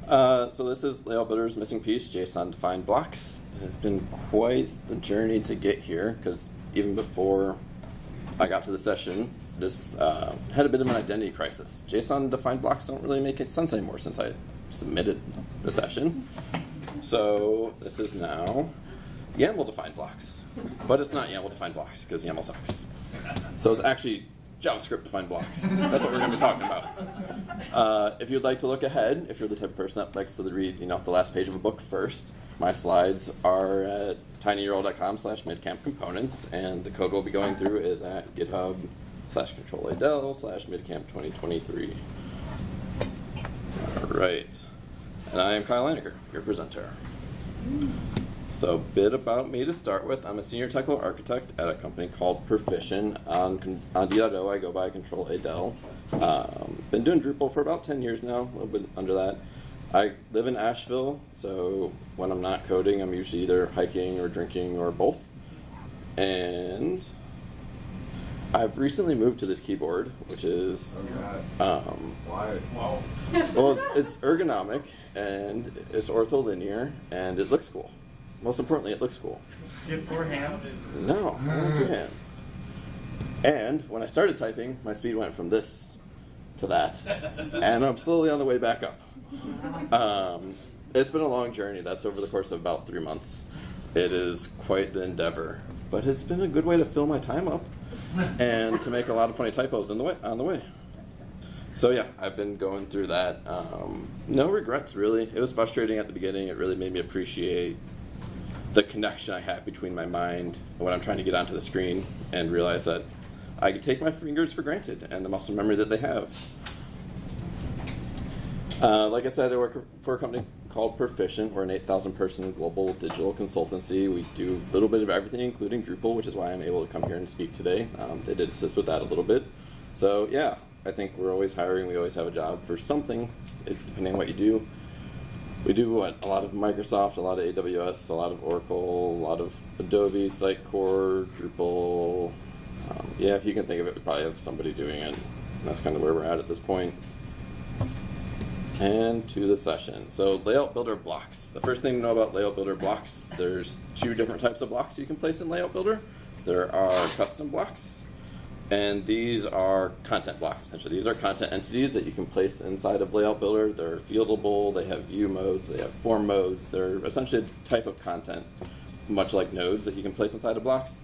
So this is Layout Builder's missing piece, JSON defined blocks. It has been quite the journey to get here, because even before I got to the session, this had a bit of an identity crisis. JSON defined blocks don't really make sense anymore since I submitted the session. So this is now YAML defined blocks. But it's not YAML defined blocks, because YAML sucks. So it's actually JavaScript defined blocks. That's what we're going to be talking about. If you'd like to look ahead, if you're the type of person that likes to read, the last page of a book first, my slides are at tinyurl.com/midcampcomponents, and the code we'll be going through is at github/controladel/midcamp2023. All right, and I am Kyle Leinecker, your presenter. So a bit about me to start with. I'm a senior technical architect at a company called Perficient. On D.O, I go by Control-A-Del. Been doing Drupal for about 10 years now, a little bit under that. I live in Asheville, so when I'm not coding, I'm usually either hiking or drinking or both. And I've recently moved to this keyboard, which is why? Wow. Well, it's ergonomic and it's ortholinear and it looks cool. Most importantly, it looks cool. You have 4 hands? No, I don't have 2 hands. And when I started typing, my speed went from this to that, and I'm slowly on the way back up. It's been a long journey. That's over the course of about 3 months. It is quite the endeavor, but it's been a good way to fill my time up and to make a lot of funny typos on the way. So yeah, I've been going through that. No regrets, really. It was frustrating at the beginning. It really made me appreciate the connection I have between my mind and when I'm trying to get onto the screen, and realize that I can take my fingers for granted and the muscle memory that they have. Like I said, I work for a company called Perficient. We're an 8,000-person global digital consultancy. We do a little bit of everything, including Drupal, which is why I'm able to come here and speak today. They did assist with that a little bit. So yeah, I think we're always hiring. We always have a job for something, depending on what you do. We do a lot of Microsoft, a lot of AWS, a lot of Oracle, a lot of Adobe, Sitecore, Drupal. Yeah, if you can think of it, we probably have somebody doing it. That's kind of where we're at this point. And to the session. So Layout Builder blocks. The first thing to know about Layout Builder blocks, there's 2 different types of blocks you can place in Layout Builder. There are custom blocks, and these are content blocks, essentially. These are content entities that you can place inside of Layout Builder. They're fieldable, they have view modes, they have form modes. They're essentially a type of content, much like nodes that you can place inside of blocks.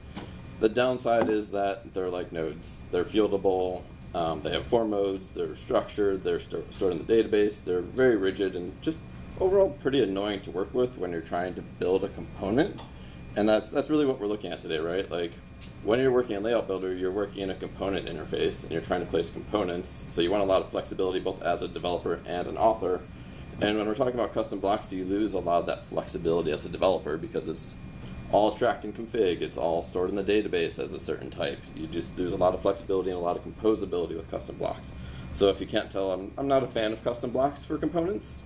The downside is that they're like nodes. They're fieldable, they have form modes, they're structured, they're stored in the database, they're very rigid and just overall pretty annoying to work with when you're trying to build a component. And that's really what we're looking at today, right? Like, when you're working in Layout Builder, you're working in a component interface, and you're trying to place components, so you want a lot of flexibility both as a developer and an author. And when we're talking about custom blocks, you lose a lot of that flexibility as a developer because it's all tracked in config, it's all stored in the database as a certain type. You just lose a lot of flexibility and a lot of composability with custom blocks. So if you can't tell, I'm not a fan of custom blocks for components.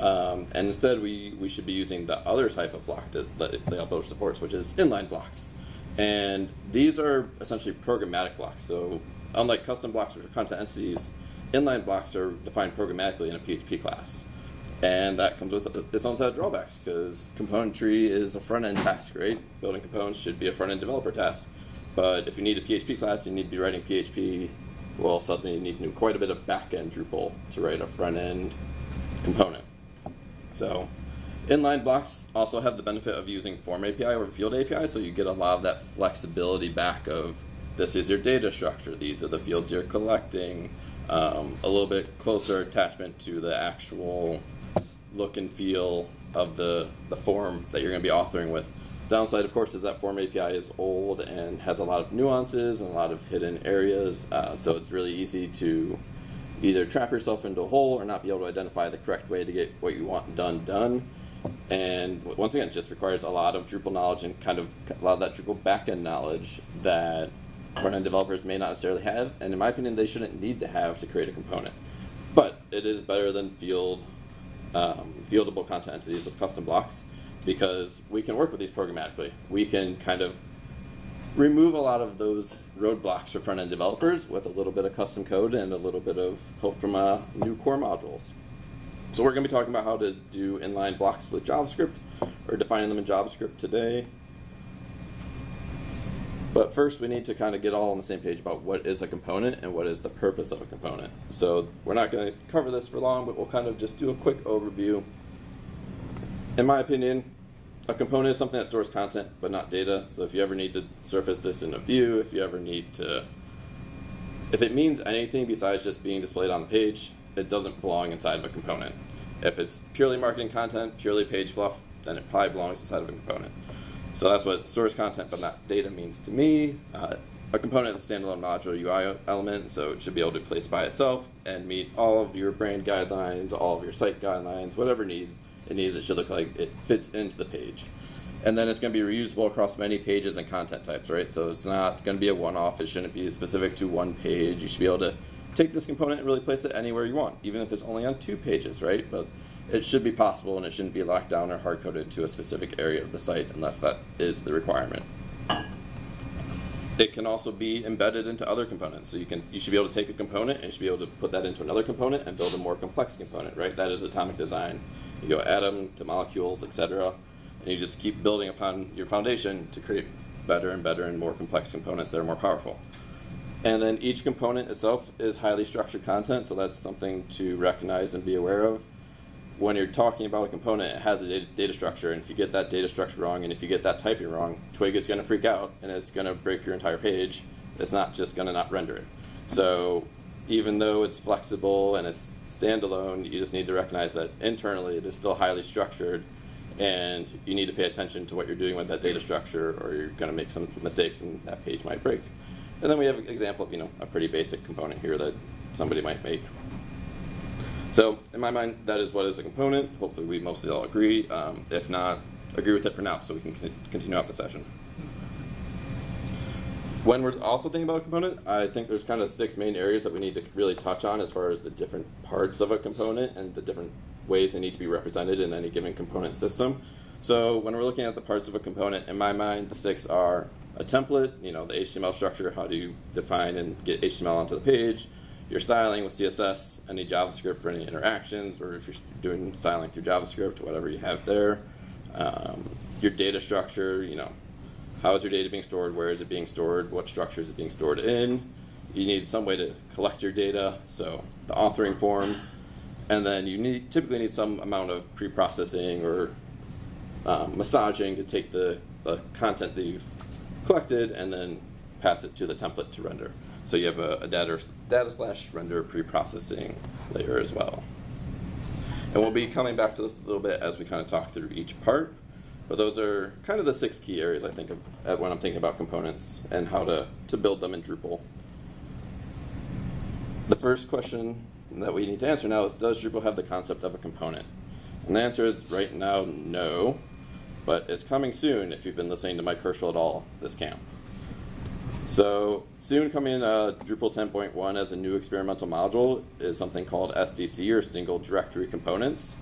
And instead, we should be using the other type of block that Layout Builder supports, which is inline blocks. And these are essentially programmatic blocks. So unlike custom blocks which are content entities, inline blocks are defined programmatically in a PHP class. And that comes with its own set of drawbacks, because componentry is a front-end task, right? Building components should be a front-end developer task. But if you need a PHP class, you need to be writing PHP, well, suddenly you need to do quite a bit of back-end Drupal to write a front-end component. So inline blocks also have the benefit of using Form API or Field API, so you get a lot of that flexibility back of, this is your data structure, these are the fields you're collecting, a little bit closer attachment to the actual look and feel of the form that you're going to be authoring with. Downside, of course, is that Form API is old and has a lot of nuances and a lot of hidden areas, so it's really easy to either trap yourself into a hole or not be able to identify the correct way to get what you want done. And once again, it just requires a lot of Drupal knowledge and kind of a lot of that Drupal backend knowledge that front-end developers may not necessarily have, and in my opinion, they shouldn't need to have to create a component. But it is better than fieldable content entities with custom blocks, because we can work with these programmatically. We can kind of remove a lot of those roadblocks for front-end developers with a little bit of custom code and a little bit of help from new core modules. So we're going to be talking about how to do inline blocks with JavaScript, or defining them in JavaScript today. But first we need to kind of get all on the same page about what is a component and what is the purpose of a component. So we're not going to cover this for long, but we'll kind of just do a quick overview. In my opinion, a component is something that stores content but not data. So if you ever need to surface this in a view, if it means anything besides just being displayed on the page, it doesn't belong inside of a component. If it's purely marketing content, purely page fluff, then it probably belongs inside of a component. So that's what stores content but not data means to me. A component is a standalone modular UI element, so it should be able to place by itself and meet all of your brand guidelines, all of your site guidelines, whatever it needs, it should look like it fits into the page. And then it's going to be reusable across many pages and content types, right? So it's not going to be a one-off. It shouldn't be specific to one page. You should be able to take this component and really place it anywhere you want, even if it's only on 2 pages, right? But it should be possible, and it shouldn't be locked down or hard-coded to a specific area of the site unless that is the requirement. It can also be embedded into other components. So you should be able to take a component and you should be able to put that into another component and build a more complex component, right? That is atomic design. You go atom to molecules, etc., and you just keep building upon your foundation to create better and better and more complex components that are more powerful. And then each component itself is highly structured content, so that's something to recognize and be aware of. When you're talking about a component, it has a data structure, and if you get that data structure wrong, and if you get that typing wrong, Twig is going to freak out, and it's going to break your entire page. It's not just going to not render it. So even though it's flexible and it's standalone, you just need to recognize that internally it is still highly structured, and you need to pay attention to what you're doing with that data structure, or you're going to make some mistakes and that page might break. And then we have an example of a pretty basic component here that somebody might make. So in my mind, that is what is a component. Hopefully we mostly all agree. If not, agree with it for now so we can continue out the session. When we're also thinking about a component, I think there's kind of 6 main areas that we need to really touch on as far as the different parts of a component and the different ways they need to be represented in any given component system. So when we're looking at the parts of a component, in my mind, the 6 are a template, the HTML structure, how do you define and get HTML onto the page, your styling with CSS, any JavaScript for any interactions, or if you're doing styling through JavaScript, whatever you have there. Your data structure, how is your data being stored, where is it being stored, what structure is it being stored in. You need some way to collect your data, so the authoring form. And then you typically need some amount of pre-processing or massaging to take the content that you've collected and then pass it to the template to render. So you have a data/render pre-processing layer as well. And we'll be coming back to this a little bit as we kind of talk through each part. But those are kind of the 6 key areas I think of when I'm thinking about components and how to build them in Drupal. The first question that we need to answer now is, does Drupal have the concept of a component? And the answer is right now, no. But it's coming soon if you've been listening to Mike Herschel at all this camp. So soon coming in Drupal 10.1 as a new experimental module is something called SDC, or Single Directory Components.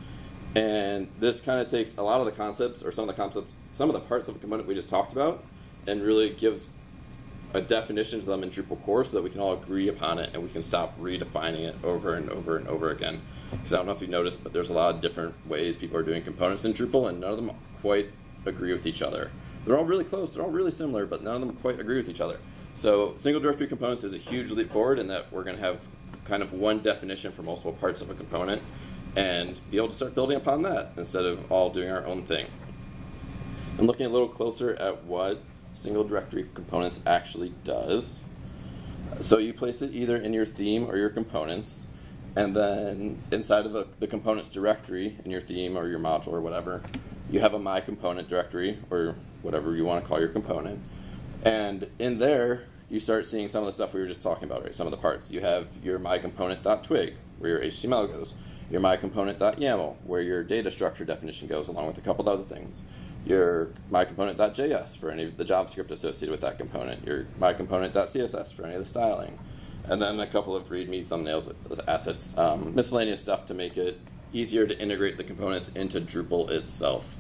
And this kind of takes a lot of the concepts, or some of the parts of a component we just talked about, and really gives a definition to them in Drupal core so that we can all agree upon it and we can stop redefining it over and over and over again. Because I don't know if you've noticed, but there's a lot of different ways people are doing components in Drupal, and none of them quite agree with each other. They're all really close, they're all really similar, but none of them quite agree with each other. So single directory components is a huge leap forward in that we're going to have kind of one definition for multiple parts of a component and be able to start building upon that instead of all doing our own thing. And looking a little closer at what single directory components actually does. So you place it either in your theme or your components, and then inside of the components directory in your theme or your module or whatever, you have a my component directory, or whatever you want to call your component. And in there, you start seeing some of the stuff we were just talking about, right? Some of the parts. You have your myComponent.twig, where your HTML goes. Your myComponent.yaml, where your data structure definition goes, along with a couple of other things. Your myComponent.js for any of the JavaScript associated with that component. Your myComponent.css for any of the styling. And then a couple of README, thumbnails, assets, miscellaneous stuff to make it easier to integrate the components into Drupal itself.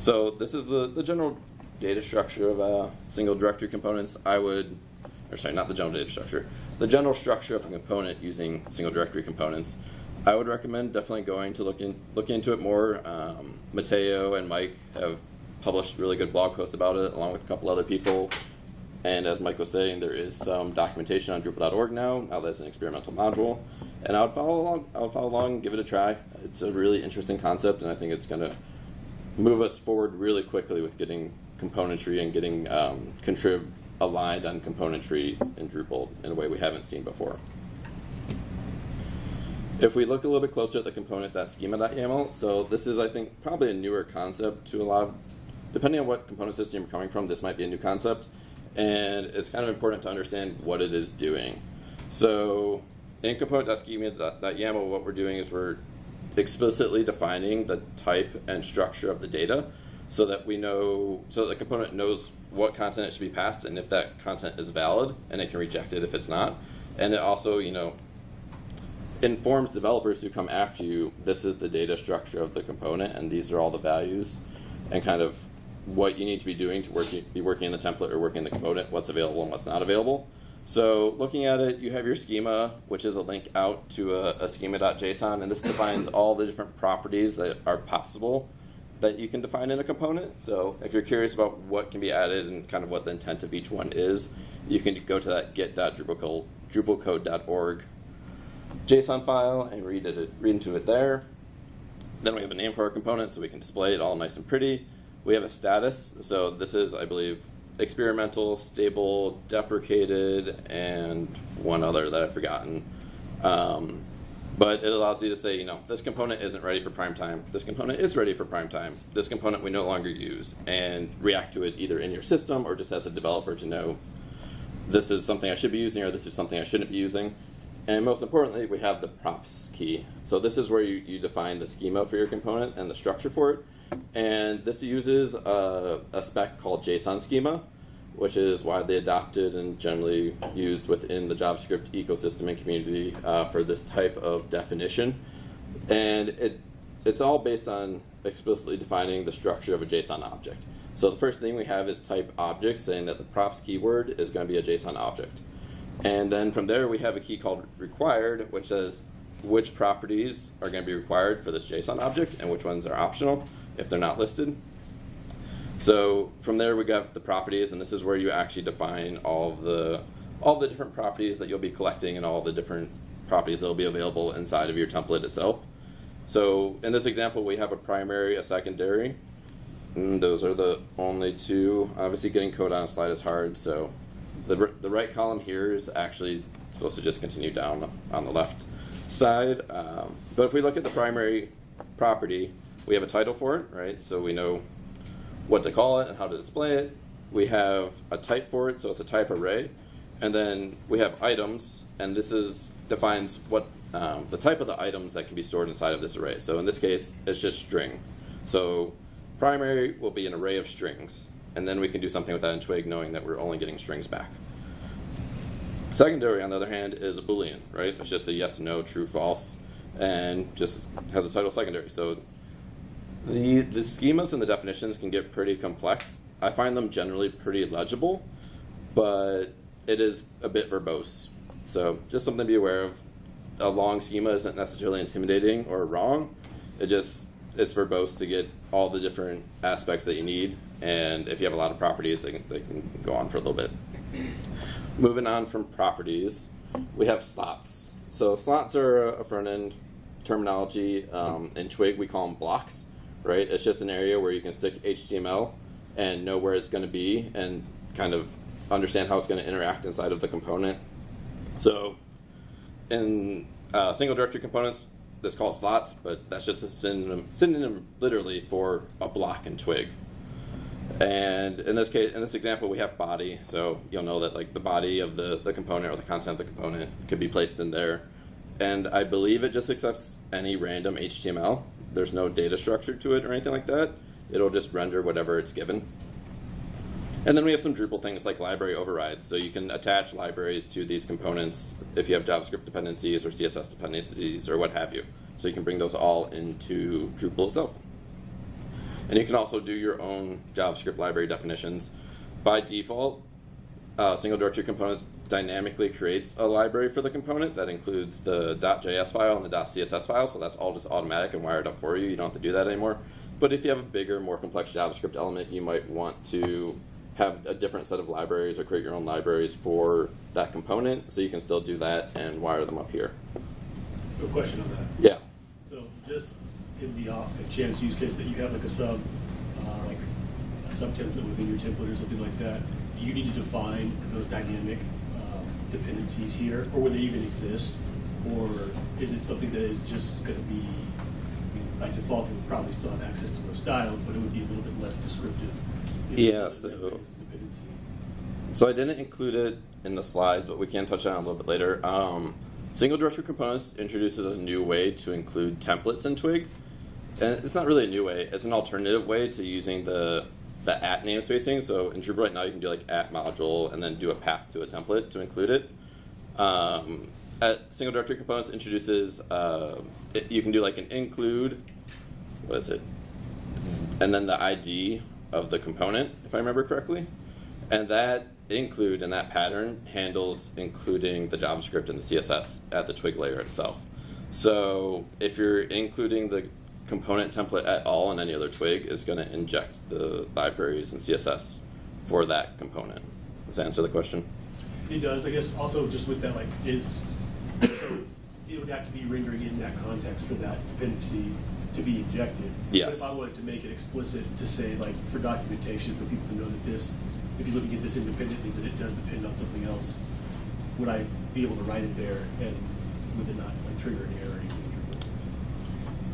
So this is the general data structure of single directory components. Not the general data structure. The general structure of a component using single directory components. I would recommend definitely going to look into it more. Mateo and Mike have published really good blog posts about it, along with a couple other people. And as Mike was saying, there is some documentation on Drupal.org now that it's an experimental module. And I would follow along, and give it a try. It's a really interesting concept, and I think it's going to move us forward really quickly with getting componentry and getting contrib aligned on componentry in Drupal in a way we haven't seen before. If we look a little bit closer at the component.schema.yaml, so this is, I think, probably a newer concept to a lot of, depending on what component system you're coming from, this might be a new concept, and it's kind of important to understand what it is doing. So in component.schema.yaml, what we're doing is we're explicitly defining the type and structure of the data so that we know, so that the component knows what content it should be passed and if that content is valid, and it can reject it if it's not. And it also, informs developers who come after you, this is the data structure of the component, and these are all the values, and kind of what you need to be doing to be working in the template or working in the component, what's available and what's not available. So looking at it, you have your schema, which is a link out to a schema.json, and this defines all the different properties that are possible that you can define in a component. So if you're curious about what can be added and kind of what the intent of each one is, you can go to that get.drupalcode.org JSON file and read into it there. Then we have a name for our component so we can display it all nice and pretty. We have a status, so this is, I believe, experimental, stable, deprecated, and one other that I've forgotten. But it allows you to say, this component isn't ready for prime time. This component is ready for prime time. This component we no longer use, and react to it either in your system or just as a developer to know this is something I should be using or this is something I shouldn't be using. And most importantly, we have the props key. So this is where you define the schema for your component and the structure for it. And this uses a spec called JSON schema, which is widely adopted and generally used within the JavaScript ecosystem and community for this type of definition. And it's all based on explicitly defining the structure of a JSON object. So the first thing we have is type object, saying that the props keyword is going to be a JSON object. And then from there, we have a key called required, which says which properties are going to be required for this JSON object and which ones are optional if they're not listed. So from there, we got the properties, and this is where you actually define all the different properties that you'll be collecting and all the different properties that will be available inside of your template itself. So in this example, we have a primary, a secondary, and those are the only two. Obviously, getting code on a slide is hard, so the right column here is actually supposed to just continue down on the left side. But if we look at the primary property, we have a title for it, right? So we know what to call it and how to display it. We have a type for it, so it's a type array. And then we have items, and this defines what the type of the items that can be stored inside of this array. So in this case, it's just string. So primary will be an array of strings. And then we can do something with that in Twig, knowing that we're only getting strings back. Secondary, on the other hand, is a Boolean, right? It's just a yes, no, true, false, and just has a title secondary. So the schemas and the definitions can get pretty complex. I find them generally pretty legible, but it is a bit verbose. So just something to be aware of. A long schema isn't necessarily intimidating or wrong. It's verbose to get all the different aspects that you need. And if you have a lot of properties, they can go on for a little bit. Moving on from properties, we have slots. So slots are a front-end terminology. In Twig, we call them blocks, right? It's just an area where you can stick HTML and know where it's going to be and kind of understand how it's going to interact inside of the component. So in single directory components, that's called slots, but that's just a synonym literally for a block in Twig. And in this case, in this example, we have body, so you'll know that like the body of the component or the content of the component could be placed in there. And I believe it just accepts any random HTML. There's no data structure to it or anything like that. It'll just render whatever it's given. And then we have some Drupal things like library overrides. So you can attach libraries to these components if you have JavaScript dependencies or CSS dependencies or what have you. So you can bring those all into Drupal itself. And you can also do your own JavaScript library definitions. By default, single directory components dynamically creates a library for the component that includes the .js file and the .css file, so that's all just automatic and wired up for you. You don't have to do that anymore. But if you have a bigger, more complex JavaScript element, you might want to have a different set of libraries or create your own libraries for that component, so you can still do that and wire them up here. So a question on that. Yeah. So just in the off chance use case that you have like a sub template within your template or something like that, do you need to define those dynamic dependencies here, or would they even exist, or is it something that is just going to be by default? It would probably still have access to those styles, but it would be a little bit less descriptive. Yeah. So I didn't include it in the slides, but we can touch on it a little bit later. Single directory components introduces a new way to include templates in Twig. And it's not really a new way, it's an alternative way to using the at namespacing. So in Drupal right now you can do like at module and then do a path to a template to include it. At single directory components introduces, you can do like an include, what is it? And then the ID of the component, if I remember correctly. And that include and that pattern handles including the JavaScript and the CSS at the Twig layer itself. So if you're including the component template at all in any other Twig, is going to inject the libraries and CSS for that component. Does that answer the question? It does. I guess also just with that, like, so it would have to be rendering in that context for that dependency to be injected. Yes. But if I wanted to make it explicit to say, like, for documentation, for people to know that this, if you're looking at this independently, that it does depend on something else, would I be able to write it there and would it not like trigger an error?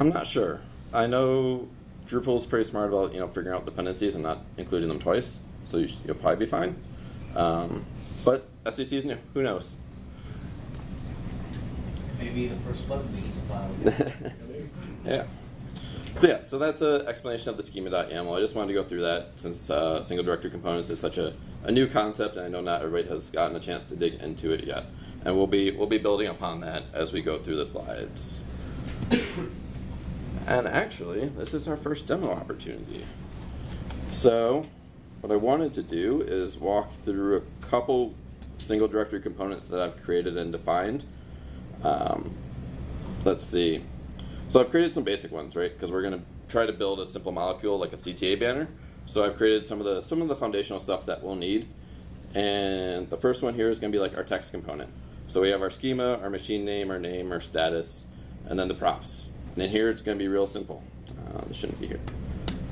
I'm not sure. I know Drupal's pretty smart about figuring out dependencies and not including them twice, so you'll probably be fine. But SEC is new. Who knows? Maybe the first bug we need to file. Yeah. So that's an explanation of the schema.yaml. I just wanted to go through that since single directory components is such a new concept, and I know not everybody has gotten a chance to dig into it yet. And we'll be building upon that as we go through the slides. And actually, this is our first demo opportunity. So what I wanted to do is walk through a couple single directory components that I've created and defined. Let's see. So I've created some basic ones, right? Because we're going to try to build a simple molecule like a CTA banner. So I've created some of the foundational stuff that we'll need. And the first one here is going to be like our text component. So we have our schema, our machine name, our status, and then the props. And then here it's going to be real simple. This shouldn't be here.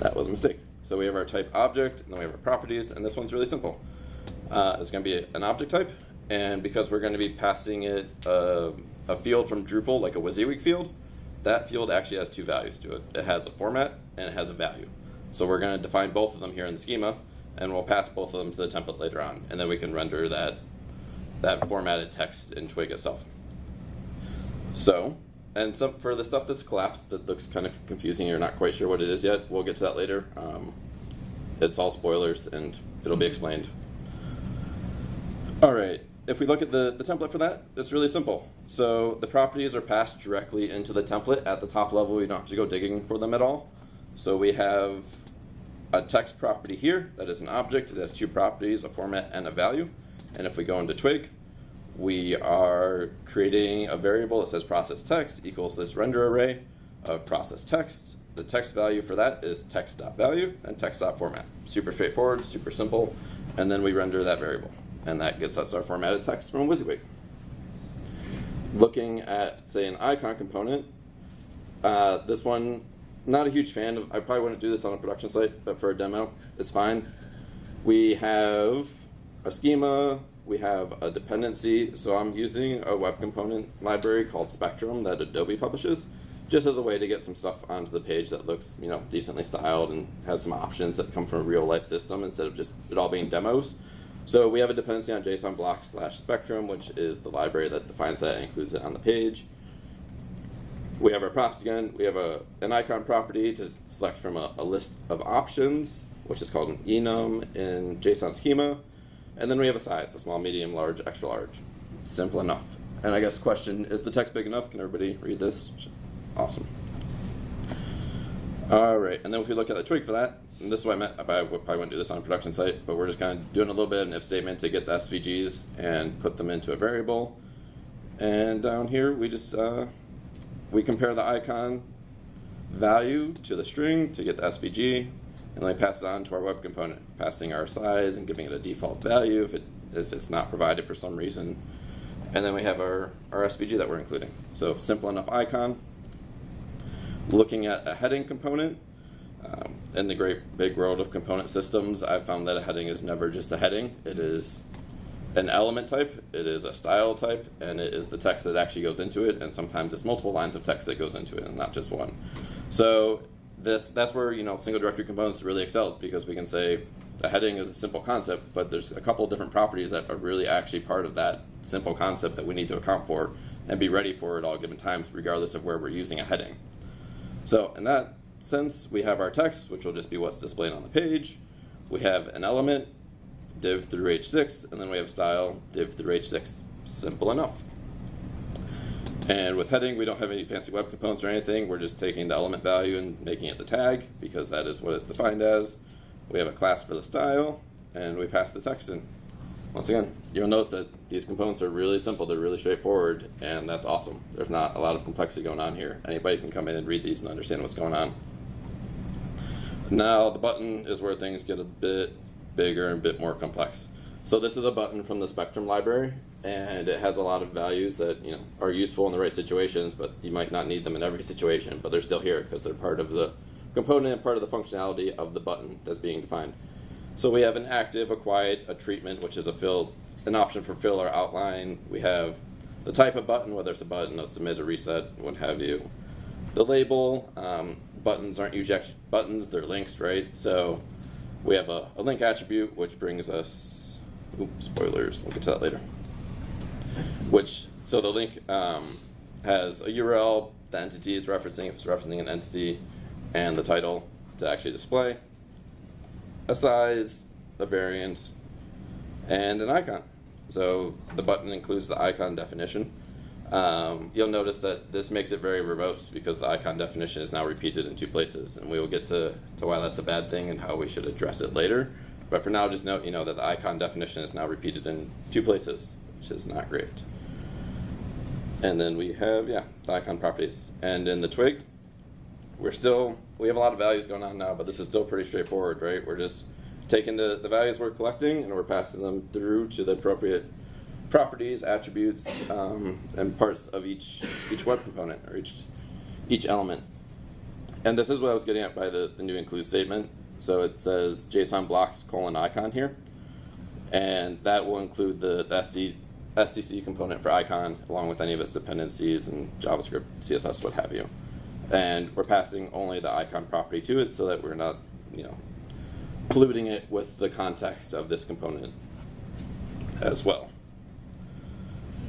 That was a mistake. So we have our type object, and then we have our properties, and this one's really simple. It's going to be an object type, and because we're going to be passing it a field from Drupal, like a WYSIWYG field, that field actually has two values to it. It has a format, and it has a value. So we're going to define both of them here in the schema, and we'll pass both of them to the template later on, and then we can render that formatted text in Twig itself. So, and for the stuff that's collapsed that looks kind of confusing, you're not quite sure what it is yet, we'll get to that later. It's all spoilers, and it'll be explained. All right, if we look at the template for that, it's really simple. So the properties are passed directly into the template at the top level. You don't have to go digging for them at all. So we have a text property here that is an object. It has two properties, a format and a value. And if we go into Twig, we are creating a variable that says process text equals this render array of process text. The text value for that is text.value and text.format. Super straightforward, super simple. And then we render that variable. And that gets us our formatted text from WYSIWYG. Looking at, say, an icon component, this one, not a huge fan of. I probably wouldn't do this on a production site, but for a demo, it's fine. We have a schema, we have a dependency, so I'm using a web component library called Spectrum that Adobe publishes, just as a way to get some stuff onto the page that looks, decently styled and has some options that come from a real life system instead of just it all being demos. So we have a dependency on JSON block/Spectrum, which is the library that defines that and includes it on the page. We have our props again. We have an icon property to select from a list of options, which is called an enum in JSON schema. And then we have a size, a small, medium, large, extra large. Simple enough. And I guess question, is the text big enough? Can everybody read this? Awesome. All right, and then if we look at the twig for that, and this is what I meant, I probably wouldn't do this on a production site, but we're just kind of doing a little bit of an if statement to get the SVGs and put them into a variable. And down here, we just, we compare the icon value to the string to get the SVG, and then we pass it on to our web component, passing our size and giving it a default value if it's not provided for some reason. And then we have our SVG that we're including. So simple enough icon. Looking at a heading component, in the great big world of component systems, I've found that a heading is never just a heading. It is an element type, it is a style type, and it is the text that actually goes into it, and sometimes it's multiple lines of text that goes into it and not just one. So that's where, you know, single directory components really excels, because we can say a heading is a simple concept, but there's a couple of different properties that are really actually part of that simple concept that we need to account for and be ready for at all given times, regardless of where we're using a heading. So in that sense, we have our text, which will just be what's displayed on the page. We have an element, div through h6, and then we have style, div through h6. Simple enough. And with heading, we don't have any fancy web components or anything. We're just taking the element value and making it the tag, because that is what it's defined as. We have a class for the style, and we pass the text in. Once again, you'll notice that these components are really simple, they're really straightforward, and that's awesome. There's not a lot of complexity going on here. Anybody can come in and read these and understand what's going on. Now, the button is where things get a bit bigger and a bit more complex. So this is a button from the Spectrum library, and it has a lot of values that, you know, are useful in the right situations, but you might not need them in every situation, but they're still here because they're part of the component and part of the functionality of the button that's being defined. So we have an active, a quiet, a treatment, which is a fill, an option for fill or outline. We have the type of button, whether it's a button, a submit, a reset, what have you. The label, buttons aren't usually buttons, they're links, right? So we have a link attribute, which brings us, oops, spoilers, we'll get to that later. So the link has a URL, the entity is referencing, if it's referencing an entity, and the title to actually display. A size, a variant, and an icon. So the button includes the icon definition. You'll notice that this makes it very verbose because the icon definition is now repeated in 2 places, and we will get to why that's a bad thing and how we should address it later. But for now, just note, you know, that the icon definition is now repeated in 2 places, which is not great. And then we have, the icon properties. And in the twig, we have a lot of values going on now, but this is still pretty straightforward, right? We're just taking the values we're collecting and we're passing them through to the appropriate properties, attributes, and parts of each web component or each element. And this is what I was getting at by the new include statement. So it says JSON blocks : icon here, and that will include the SDC component for icon along with any of its dependencies and JavaScript, CSS, what have you. And we're passing only the icon property to it so that we're not, you know, polluting it with the context of this component as well.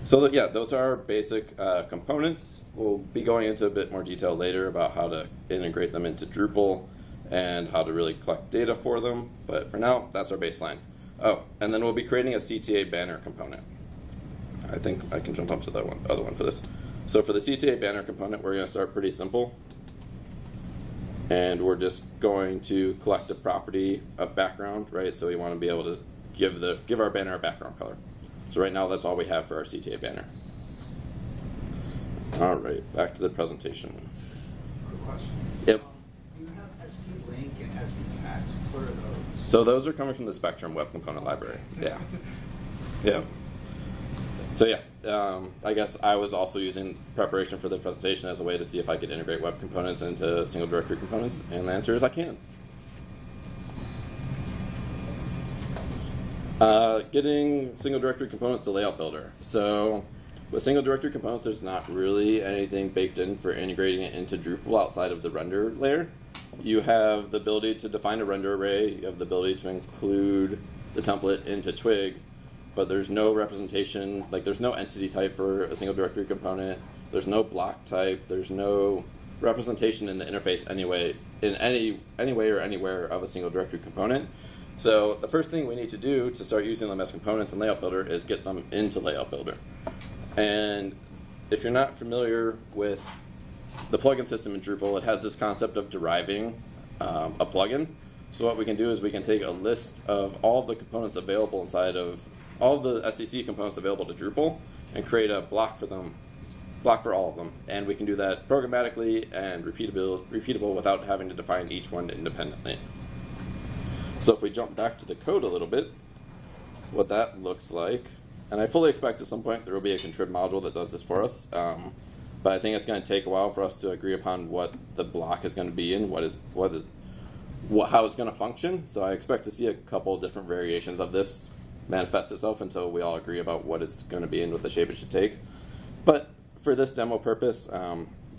So those are our basic components. We'll be going into a bit more detail later about how to integrate them into Drupal and how to really collect data for them. But for now, that's our baseline. Oh, and then we'll be creating a CTA banner component. I think I can jump up to that other one for this. So for the CTA banner component, we're going to start pretty simple. And we're just going to collect a property of background, right? So we want to be able to give our banner a background color. So right now, that's all we have for our CTA banner. All right, back to the presentation. Quick question. Yep. You have SP Link and SP Connect. What are those? So those are coming from the Spectrum web component library. Yeah. Yeah. So I guess I was also using preparation for the presentation as a way to see if I could integrate web components into single directory components, and the answer is I can. Getting single directory components to Layout Builder. So with single directory components, there's not really anything baked in for integrating it into Drupal outside of the render layer. You have the ability to define a render array, you have the ability to include the template into Twig, but there's no representation, like there's no entity type for a single directory component, there's no block type, there's no representation in the interface anyway, in any way or anywhere of a single directory component. So the first thing we need to do to start using them as components in Layout Builder is get them into Layout Builder. And if you're not familiar with the plugin system in Drupal, it has this concept of deriving a plugin. So what we can do is we can take a list of all of the components available inside of all of the SDC components available to Drupal and create a block for them, block for all of them. And we can do that programmatically and repeatable without having to define each one independently. So if we jump back to the code a little bit, what that looks like, and I fully expect at some point there will be a contrib module that does this for us, but I think it's going to take a while for us to agree upon what the block is going to be and how it's going to function. So I expect to see a couple different variations of this manifest itself until we all agree about what it's going to be and what the shape it should take. But for this demo purpose,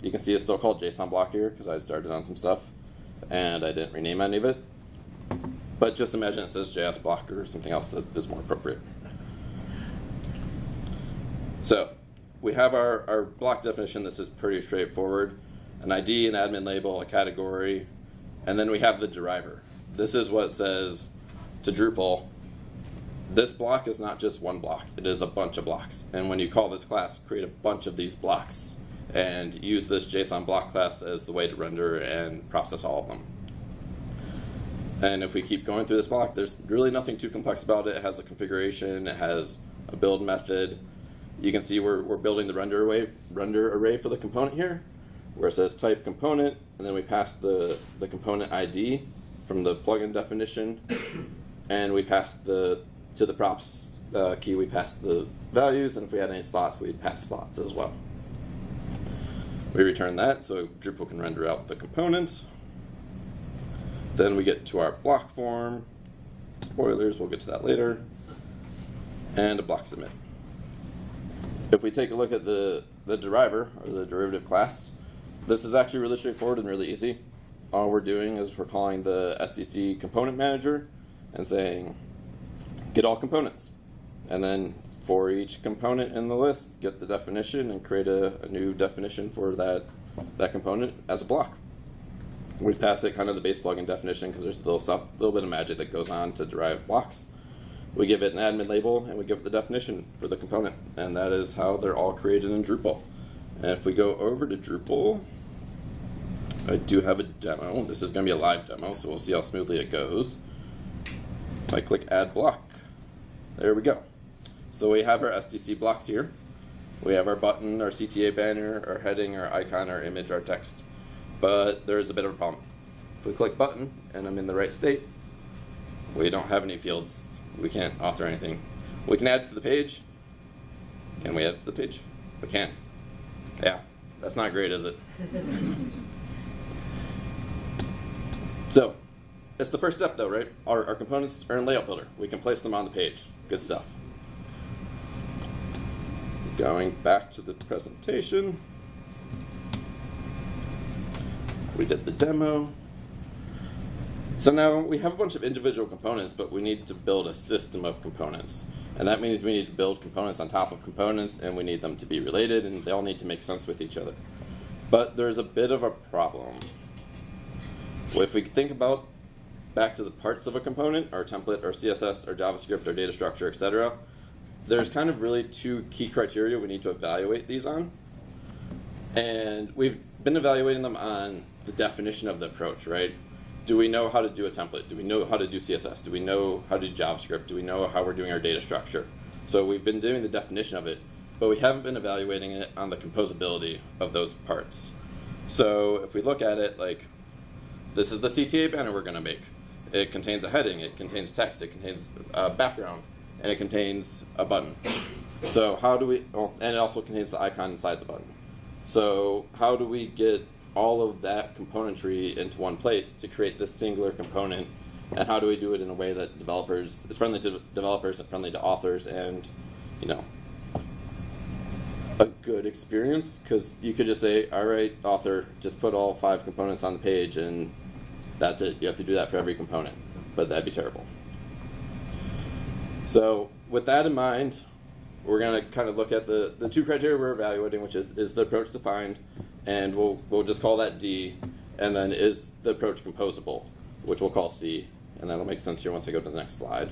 you can see it's still called JSON block here because I started on some stuff and I didn't rename any of it. But just imagine it says JS block or something else that is more appropriate. So we have our block definition. This is pretty straightforward. An ID, an admin label, a category, and then we have the deriver. This is what says to Drupal, this block is not just one block, it is a bunch of blocks. And when you call this class, create a bunch of these blocks and use this JSON block class as the way to render and process all of them. And if we keep going through this block, there's really nothing too complex about it. It has a configuration, it has a build method. You can see we're building the render array for the component here, where it says type component, and then we pass the component ID from the plugin definition, and we pass to the props key, we pass the values, and if we had any slots, we'd pass slots as well. We return that so Drupal can render out the component. Then we get to our block form. Spoilers, we'll get to that later. And a block submit. If we take a look at the deriver, or the derivative class, this is actually really straightforward and really easy. All we're doing is we're calling the SDC component manager and saying, get all components. And then for each component in the list, get the definition and create a new definition for that component as a block. We pass it kind of the base plugin definition because there's a little bit of magic that goes on to derive blocks. We give it an admin label and we give it the definition for the component, and that is how they're all created in Drupal. And if we go over to Drupal, I do have a demo. This is going to be a live demo, so we'll see how smoothly it goes. If I click add block, there we go. So we have our SDC blocks here. We have our button, our CTA banner, our heading, our icon, our image, our text. But there's a bit of a problem. If we click button and I'm in the right state, we don't have any fields. We can't author anything. We can add to the page. Can we add to the page? We can. Yeah, that's not great, is it? So, it's the first step though, right? Our components are in Layout Builder. We can place them on the page. Good stuff. Going back to the presentation. We did the demo. So now we have a bunch of individual components, but we need to build a system of components. And that means we need to build components on top of components, and we need them to be related, and they all need to make sense with each other. But there's a bit of a problem. If we think about back to the parts of a component, our template, our CSS, our JavaScript, our data structure, etc., there's kind of really two key criteria we need to evaluate these on. And we've been evaluating them on the definition of the approach, right? Do we know how to do a template? Do we know how to do CSS? Do we know how to do JavaScript? Do we know how we're doing our data structure? So we've been doing the definition of it, but we haven't been evaluating it on the composability of those parts. So if we look at it, like, this is the CTA banner we're going to make. It contains a heading, it contains text, it contains a background, and it contains a button. So how do we, and it also contains the icon inside the button. So how do we get all of that componentry into one place to create this singular component, and how do we do it in a way that is friendly to developers and friendly to authors, and, you know, a good experience? Because you could just say, all right, author, just put all 5 components on the page and that's it. You have to do that for every component, but that'd be terrible. So with that in mind, we're going to kind of look at the 2 criteria we're evaluating, which is the approach defined, and we'll just call that D, and then is the approach composable, which we'll call C, and that'll make sense here once I go to the next slide.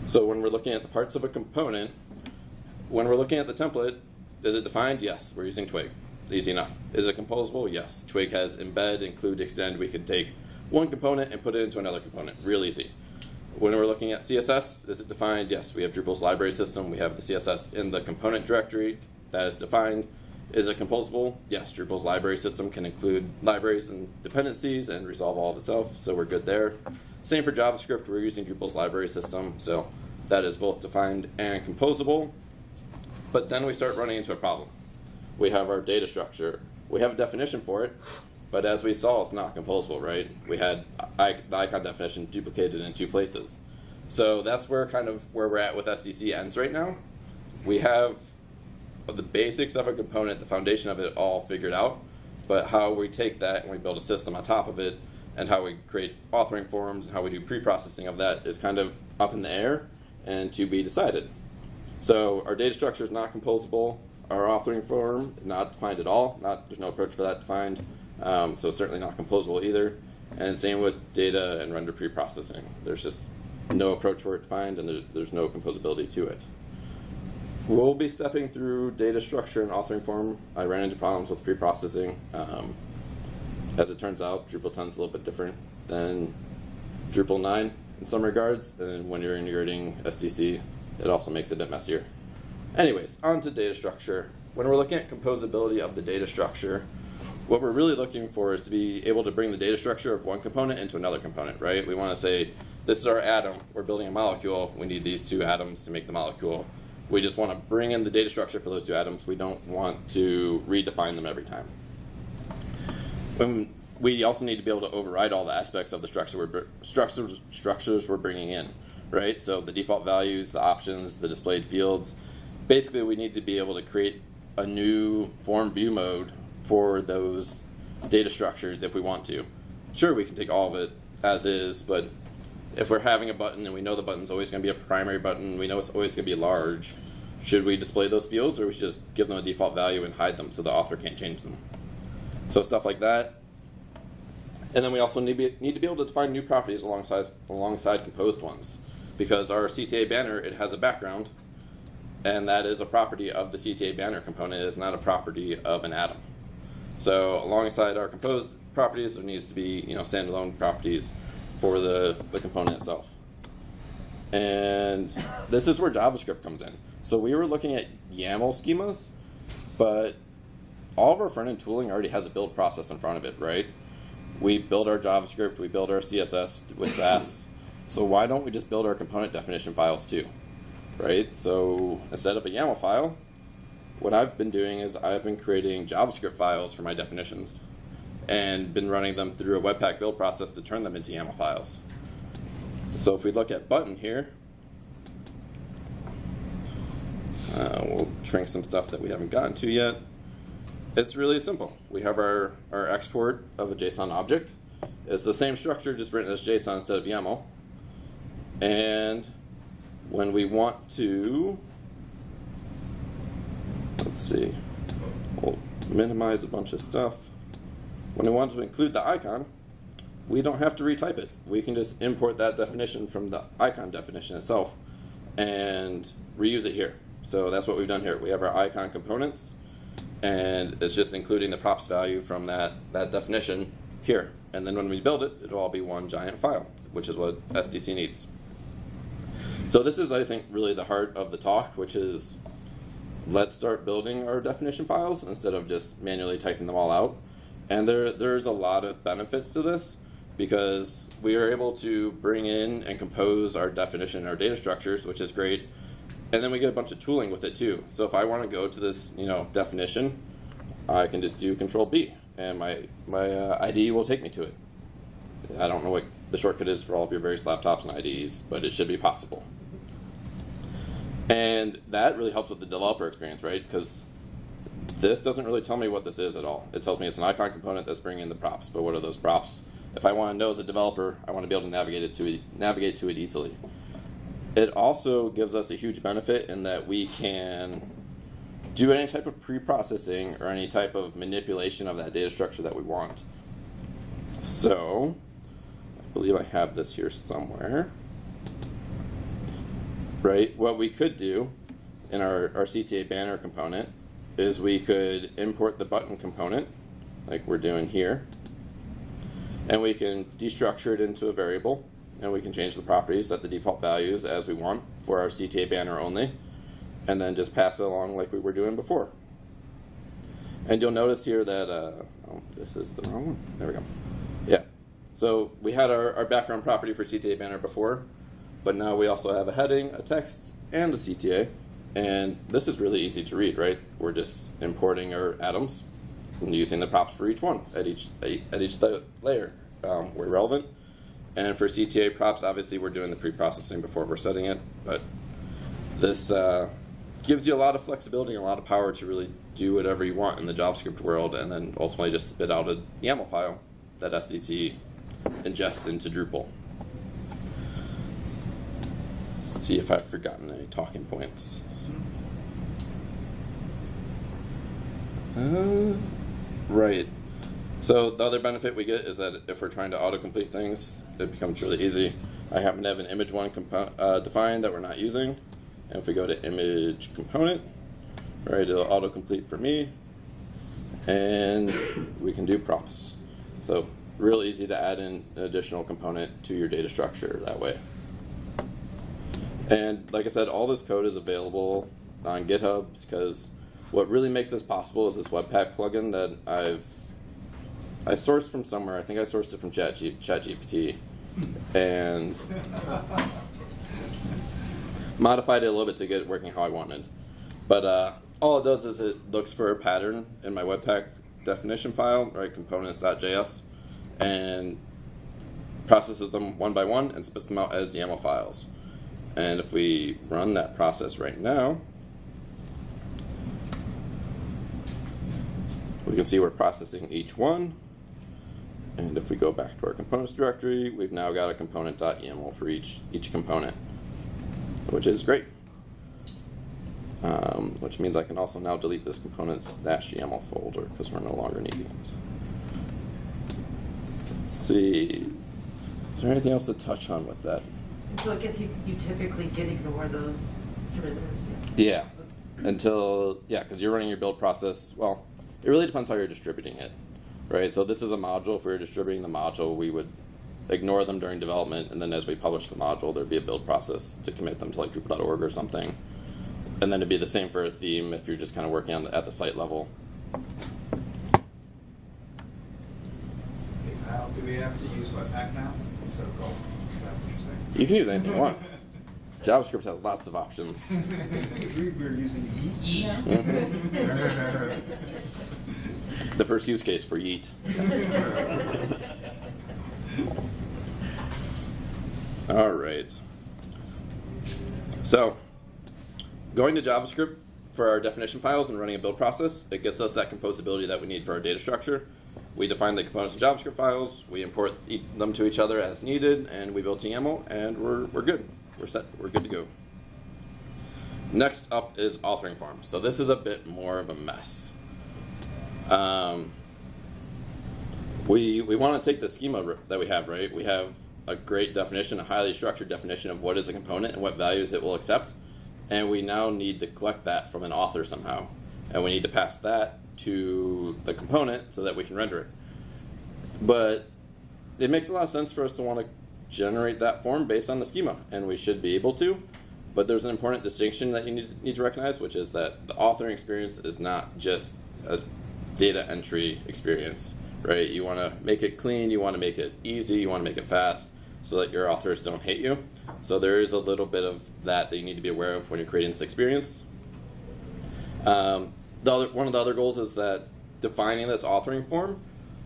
So when we're looking at the parts of a component, when we're looking at the template, is it defined? Yes, we're using Twig. easy enough. Is it composable? Yes. Twig has embed, include, extend. We could take one component and put it into another component. Real easy. When we're looking at CSS, is it defined? Yes, we have Drupal's library system. We have the CSS in the component directory that is defined. Is it composable? Yes, Drupal's library system can include libraries and dependencies and resolve all of itself, so we're good there. Same for JavaScript, we're using Drupal's library system, so that is both defined and composable. But then we start running into a problem. We have our data structure. We have a definition for it, but as we saw, it's not composable, right? We had the icon definition duplicated in 2 places. So that's where where we're at with SDC ends right now. We have the basics of a component, the foundation of it all figured out, but how we take that and we build a system on top of it, and how we create authoring forms, and how we do pre-processing of that is kind of up in the air and to be decided. So our data structure is not composable. Our authoring form not defined at all. There's no approach for that defined. So certainly not composable either. And same with data and render pre-processing. There's just no approach for it defined, and there's no composability to it. We'll be stepping through data structure and authoring form. I ran into problems with pre-processing. As it turns out, Drupal 10 is a little bit different than Drupal 9 in some regards, and when you're integrating SDC, it also makes it a bit messier. Anyways, on to data structure. When we're looking at composability of the data structure, what we're really looking for is to be able to bring the data structure of one component into another component, right? We want to say, this is our atom, we're building a molecule, we need these 2 atoms to make the molecule. We just want to bring in the data structure for those 2 atoms. We don't want to redefine them every time. We also need to be able to override all the aspects of the structures we're bringing in, right? So the default values, the options, the displayed fields. Basically, we need to be able to create a new form view mode for those data structures if we want to. Sure, we can take all of it as is, but if we're having a button and we know the button's always going to be a primary button, we know it's always going to be large, should we display those fields, or we should just give them a default value and hide them so the author can't change them? So stuff like that. And then we also need to be able to define new properties alongside composed ones, because our CTA banner, it has a background, and that is a property of the CTA banner component. It is not a property of an atom. So alongside our composed properties, there needs to be standalone properties for the component itself. And this is where JavaScript comes in. So we were looking at YAML schemas, but all of our front-end tooling already has a build process in front of it, right? We build our JavaScript, we build our CSS with Sass. So why don't we just build our component definition files too, right? So instead of a YAML file, what I've been doing is I've been creating JavaScript files for my definitions and been running them through a Webpack build process to turn them into YAML files. So if we look at button here, we'll shrink some stuff that we haven't gotten to yet. It's really simple. We have our export of a JSON object. It's the same structure, just written as JSON instead of YAML. And when we want to, let's see, we'll minimize a bunch of stuff. When we want to include the icon, we don't have to retype it. We can just import that definition from the icon definition itself and reuse it here. So that's what we've done here. We have our icon components, and it's just including the props value from that definition here. And then when we build it, it'll all be one giant file, which is what SDC needs. So this is, I think, really the heart of the talk, which is let's start building our definition files instead of just manually typing them all out. And there's a lot of benefits to this, because we are able to bring in and compose our definition, our data structures, which is great. And then we get a bunch of tooling with it too. So if I want to go to this, definition, I can just do Control B, and my IDE will take me to it. I don't know what the shortcut is for all of your various laptops and IDEs, but it should be possible. And that really helps with the developer experience, right? Because this doesn't really tell me what this is at all. It tells me it's an icon component that's bringing in the props, but what are those props? If I want to know as a developer, I want to be able to navigate to it easily. It also gives us a huge benefit in that we can do any type of pre-processing or any type of manipulation of that data structure that we want. So, I believe I have this here somewhere. Right, what we could do in our CTA banner component is we could import the button component, like we're doing here, and we can destructure it into a variable, and we can change the properties, set the default values as we want for our CTA banner only, and then just pass it along like we were doing before. And you'll notice here that, oh, this is the wrong one. There we go. Yeah. So we had our background property for CTA banner before, but now we also have a heading, a text, and a CTA. And this is really easy to read, right? We're just importing our atoms and using the props for each one at each layer where relevant. And for CTA props, obviously we're doing the pre-processing before we're setting it, but this gives you a lot of flexibility and a lot of power to really do whatever you want in the JavaScript world, and then ultimately just spit out a YAML file that SDC ingests into Drupal. Let's see if I've forgotten any talking points. Right. So the other benefit we get is that if we're trying to autocomplete things, it becomes really easy. I happen to have an image one defined that we're not using. And if we go to image component, right, it'll autocomplete for me. And we can do props. So real easy to add in an additional component to your data structure that way. And like I said, all this code is available on GitHub, because what really makes this possible is this Webpack plugin that I sourced from somewhere. I think I sourced it from ChatGPT, and modified it a little bit to get it working how I wanted. But all it does is it looks for a pattern in my Webpack definition file, right, components.js, and processes them one by one and spits them out as YAML files. And if we run that process right now, we can see we're processing each one. And if we go back to our components directory, we've now got a component.yaml for each component, which is great. Which means I can also now delete this components-yaml folder because we're no longer needing it. Let's see. Is there anything else to touch on with that? So I guess you typically can ignore those parameters. Yeah. Until, yeah, because you're running your build process. Well, it really depends how you're distributing it, right? So this is a module. If we were distributing the module, we would ignore them during development, and then as we publish the module, there'd be a build process to commit them to like Drupal.org or something. And then it'd be the same for a theme if you're just kind of working on at the site level. Hey Kyle, do we have to use Webpack now instead of Go? Is that what you're saying? You can use anything you want. JavaScript has lots of options. We're using Yeet. Mhm. The first use case for Yeet. All right. So, going to JavaScript for our definition files and running a build process, it gets us that composability that we need for our data structure. We define the components in JavaScript files, we import them to each other as needed, and we build YAML, and we're good. We're set. We're good to go. Next up is authoring forms. So this is a bit more of a mess. We want to take the schema that we have, right? We have a great definition, a highly structured definition of what is a component and what values it will accept, and we now need to collect that from an author somehow, and we need to pass that to the component so that we can render it. But it makes a lot of sense for us to want to generate that form based on the schema, and we should be able to. But there's an important distinction that you need to recognize, which is that the authoring experience is not just a data entry experience, right? You want to make it clean, you want to make it easy, you want to make it fast, so that your authors don't hate you. So there is a little bit of that you need to be aware of when you're creating this experience. One of the other goals is that defining this authoring form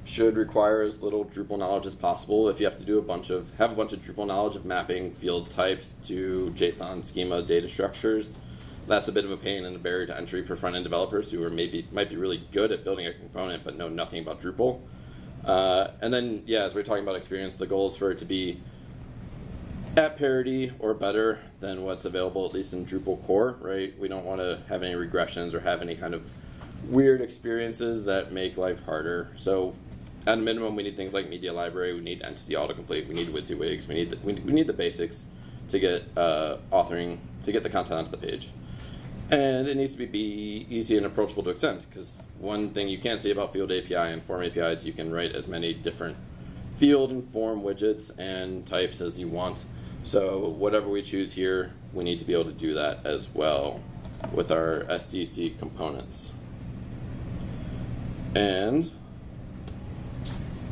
should require as little Drupal knowledge as possible. If you have to do have a bunch of Drupal knowledge of mapping field types to JSON schema data structures, that's a bit of a pain and a barrier to entry for front-end developers who might be really good at building a component but know nothing about Drupal. And then, yeah, as we're talking about experience, the goal is for it to be at parity or better than what's available, at least in Drupal core, right? We don't want to have any regressions or have any kind of weird experiences that make life harder. So at a minimum, we need things like media library, we need entity autocomplete, we need WYSIWYGs, we need the basics to get authoring, to get the content onto the page. And it needs to be easy and approachable to extend, because one thing you can't say about Field API and Form API is you can write as many different field and form widgets and types as you want. So whatever we choose here, we need to be able to do that as well with our SDC components. And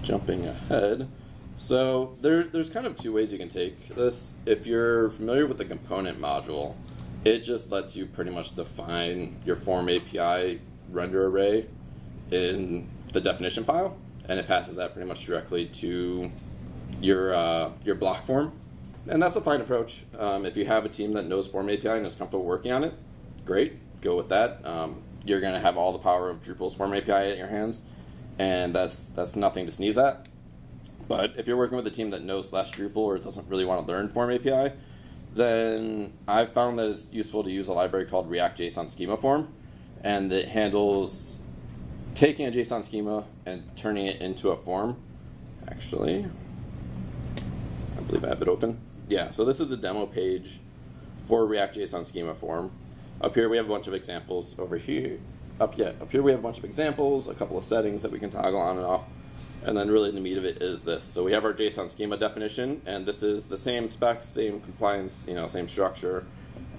jumping ahead, so there's kind of two ways you can take this. If you're familiar with the component module, it just lets you pretty much define your Form API render array in the definition file, and it passes that pretty much directly to your block form. And that's a fine approach. If you have a team that knows Form API and is comfortable working on it, great, go with that. You're going to have all the power of Drupal's Form API at your hands, and that's nothing to sneeze at. But if you're working with a team that knows less Drupal or doesn't really want to learn Form API, then I've found that it's useful to use a library called React JSON Schema Form, and it handles taking a JSON schema and turning it into a form. Actually, I believe I have it open. Yeah, so this is the demo page for React JSON Schema Form. Up here we have a bunch of examples. Over here, up here we have a bunch of examples, a couple of settings that we can toggle on and off. And then really the meat of it is this. So we have our JSON schema definition, and this is the same specs, same compliance, same structure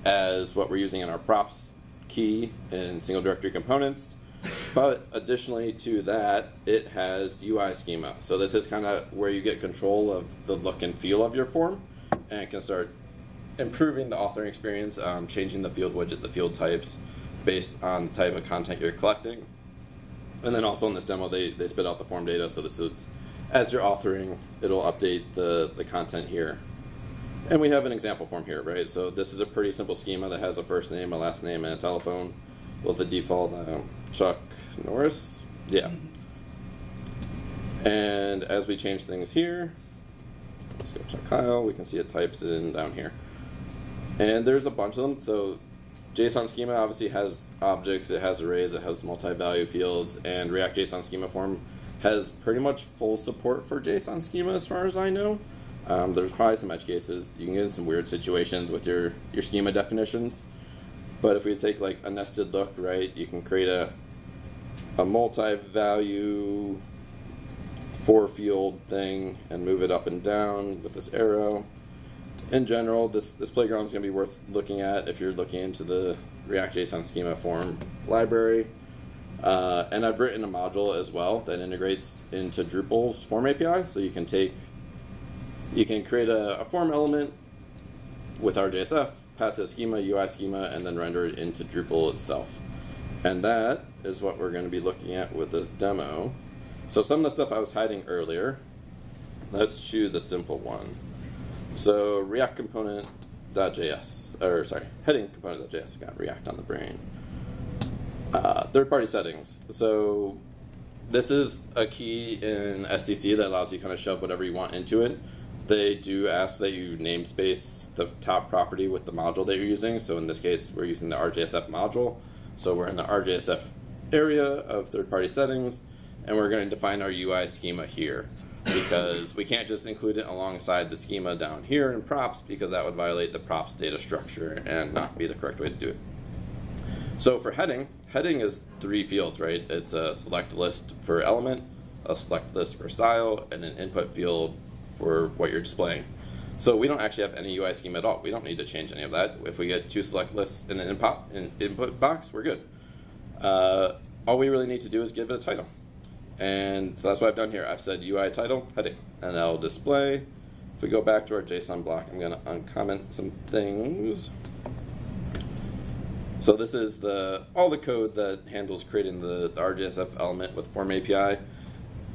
as what we're using in our props key in single directory components. But additionally to that, it has UI schema. So this is kind of where you get control of the look and feel of your form, and can start improving the authoring experience, changing the field widget, the field types, based on the type of content you're collecting. And then also in this demo, they spit out the form data, so this is, as you're authoring, it'll update the content here. And we have an example form here, right? So this is a pretty simple schema that has a first name, a last name, and a telephone with the default Chuck Norris. Yeah. And as we change things here, let's go Chuck Kyle, we can see it types in down here. And there's a bunch of them. So JSON schema obviously has objects, it has arrays, it has multi-value fields, and React JSON Schema Form has pretty much full support for JSON schema as far as I know. There's probably some edge cases. You can get in some weird situations with your schema definitions. But if we take like a nested look, right, you can create a multi-value 4-field thing and move it up and down with this arrow. In general, this playground is going to be worth looking at if you're looking into the React JSON Schema Form library. And I've written a module as well that integrates into Drupal's Form API. So you can create a form element with RJSF, pass it a schema, UI schema, and then render it into Drupal itself. And that is what we're going to be looking at with this demo. So some of the stuff I was hiding earlier, let's choose a simple one. So React component.js, or sorry, heading component.js, got React on the brain. Third-party settings. So this is a key in SDC that allows you to kind of shove whatever you want into it. They do ask that you namespace the top property with the module that you're using. So in this case, we're using the RJSF module. So we're in the RJSF area of third-party settings, and we're going to define our UI schema here, because we can't just include it alongside the schema down here in props, because that would violate the props data structure and not be the correct way to do it. So for heading is 3 fields, right? It's a select list for element, a select list for style, and an input field for what you're displaying. So we don't actually have any UI schema at all. We don't need to change any of that. If we get 2 select lists in an input box, we're good. All we really need to do is give it a title. And so that's what I've done here. I've said UI title, heading, and that'll display. If we go back to our JSON block, I'm going to uncomment some things. So this is all the code that handles creating the RJSF element with Form API.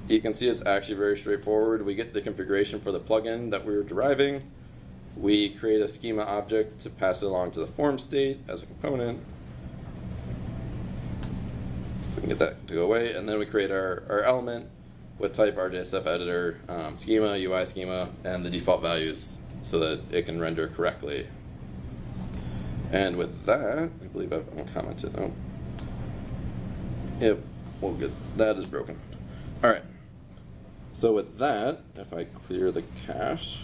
You can see it's actually very straightforward. We get the configuration for the plugin that we were deriving. We create a schema object to pass it along to the form state as a component. If we can get that to go away, and then we create our element with type RJSF editor, schema, UI schema, and the default values so that it can render correctly. And with that, I believe I've uncommented. Oh. Yep, well, good. That is broken. All right. So with that, if I clear the cache,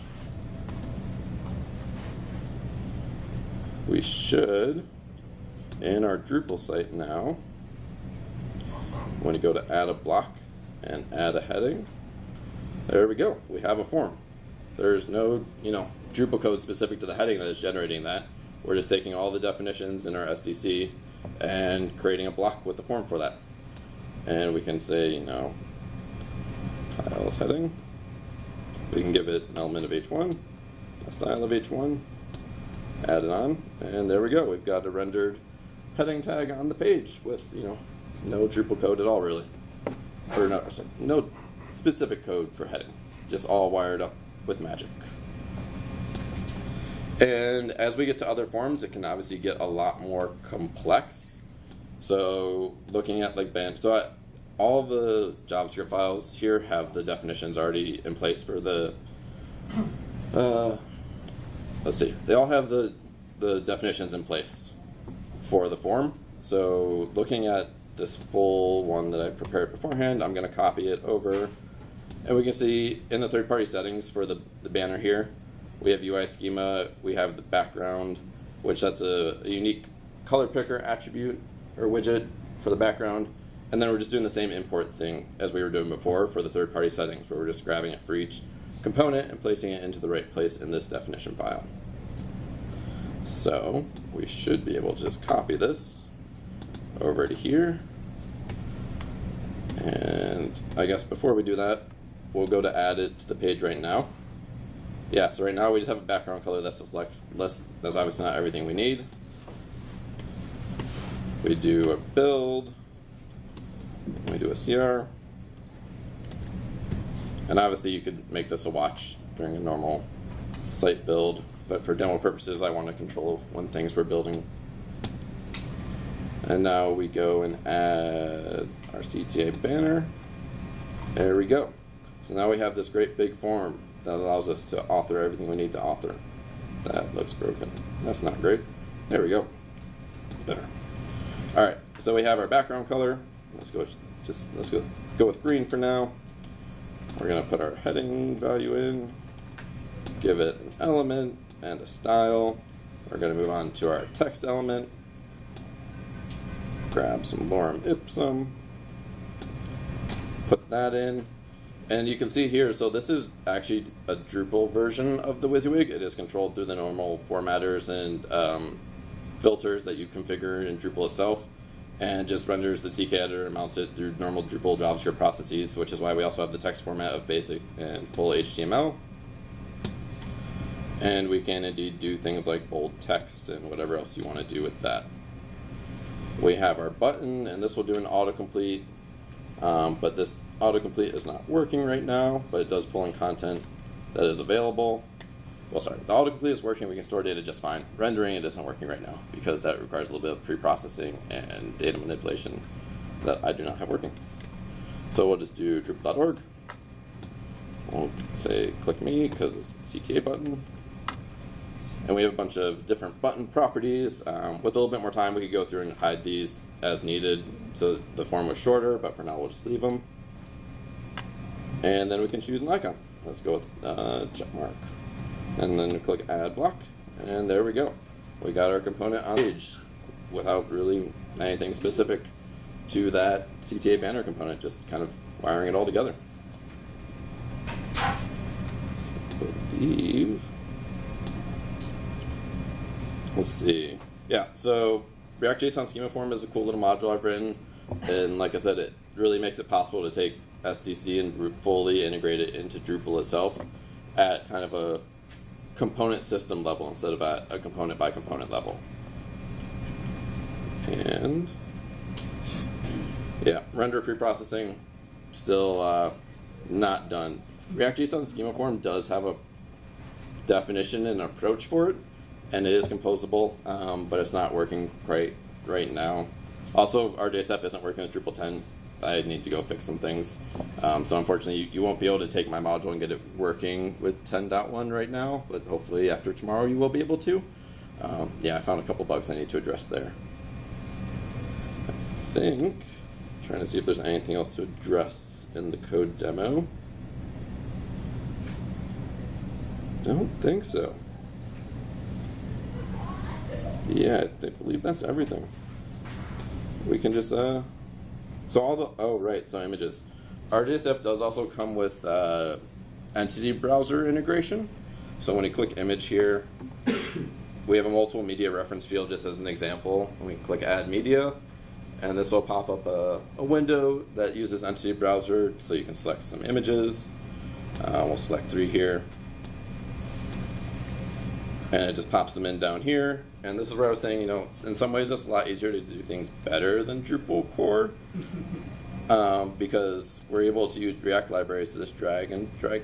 we should in our Drupal site now, when you go to add a block and add a heading, there we go. We have a form. There's no, Drupal code specific to the heading that is generating that. We're just taking all the definitions in our STC and creating a block with the form for that. And we can say, tiles heading. We can give it an element of H1, a style of H1, add it on, and there we go. We've got a rendered heading tag on the page with, no Drupal code at all, really. Or no specific code for heading, just all wired up with magic. And as we get to other forms, it can obviously get a lot more complex. So looking at all the JavaScript files here have the definitions already in place for the, let's see, they all have the definitions in place for the form. So looking at this full one that I prepared beforehand, I'm going to copy it over. And we can see in the third-party settings for the banner here, we have UI schema, we have the background, which that's a unique color picker attribute or widget for the background. And then we're just doing the same import thing as we were doing before for the third-party settings, where we're just grabbing it for each component and placing it into the right place in this definition file. So we should be able to just copy this over to here. And I guess before we do that, we'll go to add it to the page right now. Yeah, so right now we just have a background color that's that's obviously not everything we need. We do a build, we do a CR, and obviously you could make this a watch during a normal site build, but for demo purposes I want to control when things we're building. And now we go and add our CTA banner. There we go. So now we have this great big form that allows us to author everything we need to author. That looks broken. That's not great. There we go. It's better. All right, so we have our background color. Let's go with green for now. We're gonna put our heading value in, give it an element and a style. We're gonna move on to our text element. Grab some lorem ipsum, put that in, and you can see here, so this is actually a Drupal version of the WYSIWYG. It is controlled through the normal formatters and filters that you configure in Drupal itself, and just renders the CK editor and mounts it through normal Drupal JavaScript processes, which is why we also have the text format of basic and full HTML. And we can indeed do things like bold text and whatever else you want to do with that. We have our button, and this will do an autocomplete, but this autocomplete is not working right now, but it does pull in content that is available. Well, sorry, the autocomplete is working, we can store data just fine. Rendering it isn't working right now because that requires a little bit of pre-processing and data manipulation that I do not have working. So we'll just do Drupal.org. We'll say click me because it's a CTA button. And we have a bunch of different button properties. With a little bit more time, we could go through and hide these as needed so the form was shorter, but for now we'll just leave them. And then we can choose an icon. Let's go with check mark. And then click add block, and there we go. We got our component on the page without really anything specific to that CTA banner component, just kind of wiring it all together. I believe. Let's see. Yeah, so React.json schema form is a cool little module I've written, and like I said, it really makes it possible to take STC and fully integrate it into Drupal itself at kind of a component system level instead of at a component by component level. And yeah, render preprocessing still not done. React.json schema form does have a definition and approach for it, and it is composable, but it's not working right now. Also, RJSF isn't working with Drupal 10. I need to go fix some things. So unfortunately, you won't be able to take my module and get it working with 10.1 right now, but hopefully after tomorrow you will be able to. Yeah, I found a couple bugs I need to address there. I think, trying to see if there's anything else to address in the code demo. Don't think so. Yeah, I believe that's everything. we can just so all the so images. RJSF does also come with entity browser integration. So when you click image here, we have a multiple media reference field just as an example. We click add media, and this will pop up a window that uses entity browser, so you can select some images. We'll select 3 here. And it just pops them in down here. And this is where I was saying, in some ways it's a lot easier to do things better than Drupal core. Because we're able to use React libraries to just drag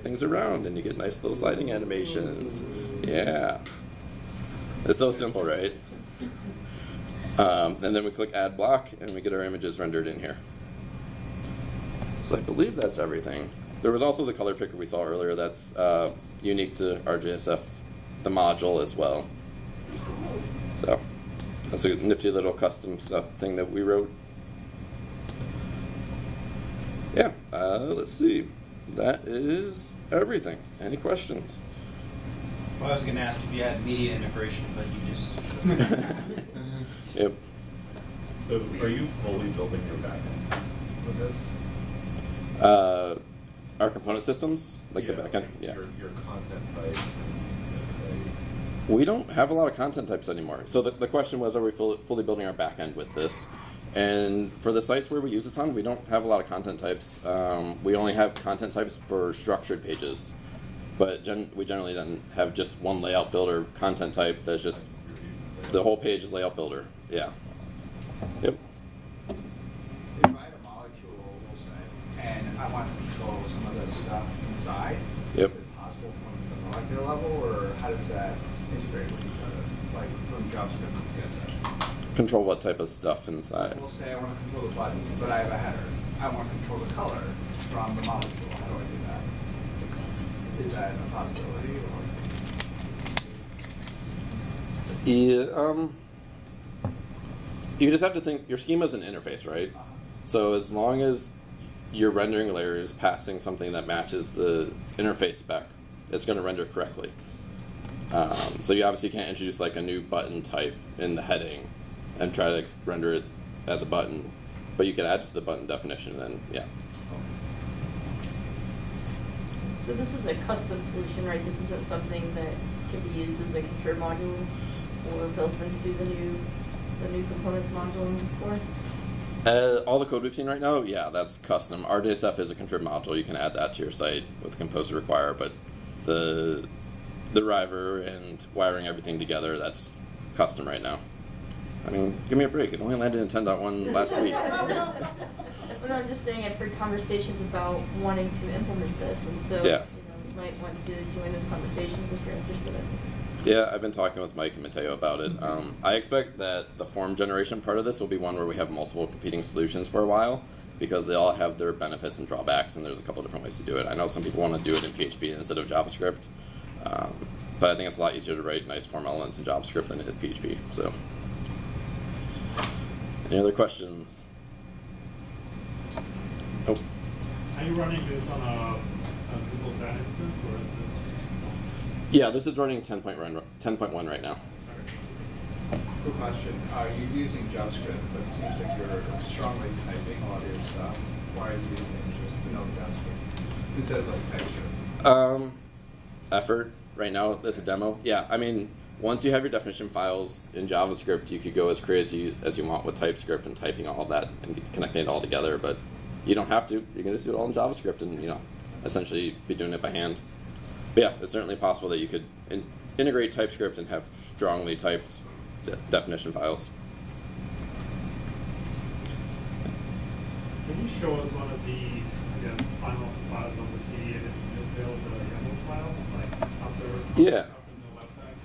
things around, and you get nice little sliding animations. Yeah. It's so simple, right? And then we click add block, and we get our images rendered in here. So I believe that's everything. There was also the color picker we saw earlier that's unique to RJSF, the module as well. So that's a nifty little custom thing that we wrote. Yeah, let's see. That is everything. Any questions? Well, I was going to ask if you had media integration, but you just... Yep. So are you fully building your backend with this? Our component systems, like the backend? Yeah. Your content types. We don't have a lot of content types anymore. So the question was, are we fully building our backend with this? And for the sites where we use this on, we don't have a lot of content types. We only have content types for structured pages. But we generally then have just one layout builder content type that's just, the whole page is layout builder. Yeah. Yep. If I had a molecule, we'll say, and I want to control some of the stuff inside, Yep. is it possible from the molecular level, or how does that integrate with each other, like from JavaScript and CSS? Control what type of stuff inside? We'll say I want to control the button, but I have a header. I want to control the color from the molecule. How do I do that? Is that a possibility? Yeah, you just have to think, your schema is an interface, right? So as long as your rendering layer is passing something that matches the interface spec, it's going to render correctly. So you obviously can't introduce like a new button type in the heading and try to render it as a button, but you can add it to the button definition, and then yeah. So this is a custom solution, right? This isn't something that can be used as a config module or built into the new components module in core? All the code we've seen right now, yeah, that's custom. RJSF is a contrib module. You can add that to your site with Composer Require, but the driver and wiring everything together, that's custom right now. I mean, give me a break. It only landed in 10.1 last week. Well, no, I'm just saying I've heard conversations about wanting to implement this, and so Yeah. You might want to join those conversations if you're interested in it. Yeah, I've been talking with Mike and Mateo about it. I expect that the form generation part of this will be one where we have multiple competing solutions for a while, because they all have their benefits and drawbacks, and there's a couple different ways to do it. I know some people want to do it in PHP instead of JavaScript, but I think it's a lot easier to write nice form elements in JavaScript than it is PHP. So, any other questions? Oh. Are you running this on a Drupal 10 instance, or is this? Yeah, this is running 10.1 right now. Quick question. You're using JavaScript, but it seems like you're strongly typing a lot of your stuff. Why are you using just vanilla JavaScript instead of like TypeScript? Effort right now as a demo. Yeah, I mean, once you have your definition files in JavaScript, you could go as crazy as you want with TypeScript and typing all that and connecting it all together, but you don't have to. You can just do it all in JavaScript and, essentially be doing it by hand. But yeah, it's certainly possible that you could integrate TypeScript and have strongly typed definition files. Can you show us one of the, final files of the CD and just build the YAML file, like after Yeah. up in the Webpack?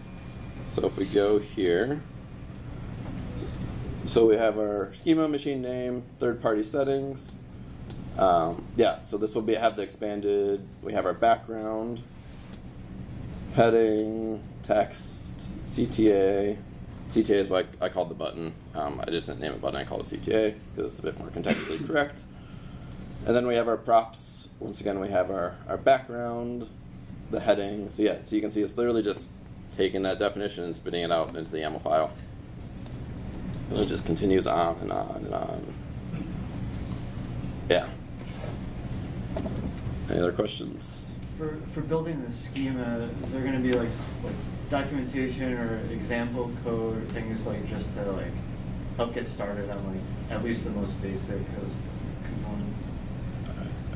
So if we go here, so we have our schema, machine name, third-party settings. Yeah, so this will have the expanded, we have our background, heading, text, CTA. CTA is what I called the button. I just didn't name it button, I called it CTA because it's a bit more contextually correct. And then we have our props. Once again, we have our background, the heading. So yeah, so you can see it's literally just taking that definition and spitting it out into the YAML file. And it just continues on and on and on. Yeah. Any other questions? For building the schema, is there going to be like documentation or example code or things like just to like help get started on like at least the most basic of components?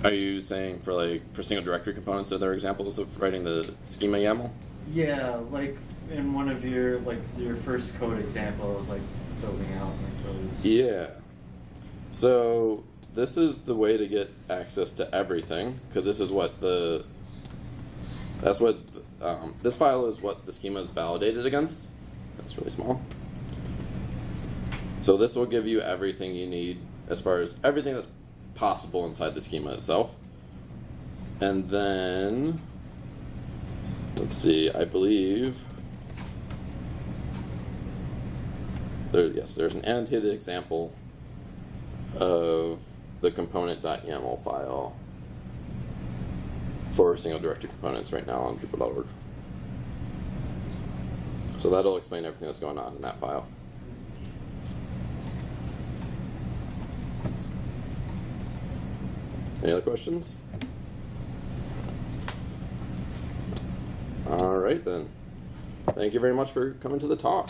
Are you saying for single directory components, are there examples of writing the schema YAML? Yeah, like in one of your your first code examples, like building out like those. Yeah. So this is the way to get access to everything, because this is what this file is what the schema is validated against. That's really small. So this will give you everything you need as far as everything that's possible inside the schema itself. And then, let's see, I believe there's an annotated example of the component.yaml file for single directory components right now on Drupal.org. So that'll explain everything that's going on in that file. Any other questions? All right then. Thank you very much for coming to the talk.